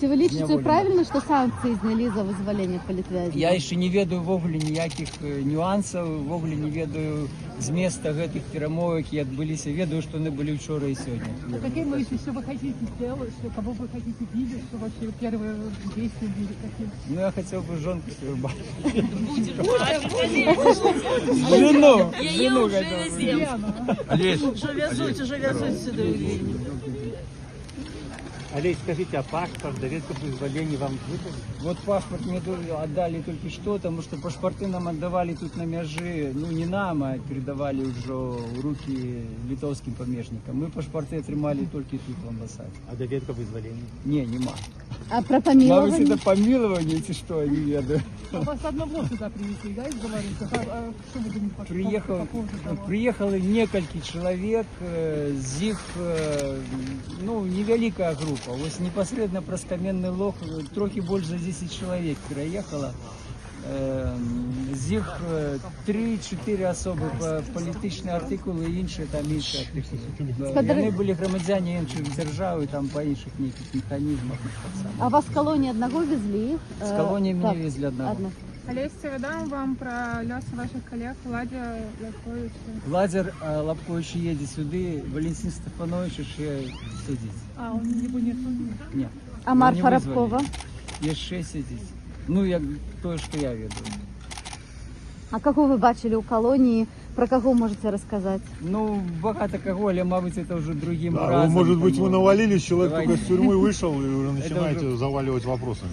Ці ви лічите Невольно. правильно, що санкції зняли за визволення політв'язнів? Я ще не ведаю вогуле ніяких нюансів, вогуле не ведаю зместа гэтых перамовок, які адбыліся. Ведаю, што вони були вчора і сьогодні. Какие мысли, что вы хотите сделать, что кого вы хотите видеть, что вообще первые действия были какие? Ну, я хотів би жонку свою бачити. Жену хотів би. Олесь, Уже везут сюда. Олесь, скажите, а паспорт, доведка вызволения вам выдали? Вот паспорт мне отдали только что, потому что паспорты нам отдавали тут на мяжи, ну не нам, а передавали уже в руки литовским помежникам. Мы паспорты отримали только тут в амбассаде. А доведка вызволения? Не, нема. А про Мабуть, помилування? это помилование, чи что, не ведаю. Вас одного сюда привезли, да, из Беларуси? А что вы думаете по поводу того? Приехало несколько человек, з них, ну, невеликая группа. Ось непосредственно про Каменный Лог трохи больше за 10 человек приехало. З них 3-4 особи політичні артикули і інші артикули. Вони були громадяни інших держав і там по інших ніяких механізмах. А вас з колонії одного везли? З колонії Так, мене везли одного. Олесь, передам вам про лес ваших коллег Владя Лавковича. Владимир Лапкович їде сюди, Валентин Стефанович ще сидить. А, он его нет. Ні. А Марфа Його не визвали. Рабкова? Є ще сидить. Ну, як то, що я веду. А кого ви бачили у колонії? Про кого можете розказати? Ну, багато кого, але, мабуть, це вже другим Да, разом. может быть, вы по-моему. навалились, человек Давайте. только из тюрьмы вышел и уже начинаете уже- заваливать вопросами.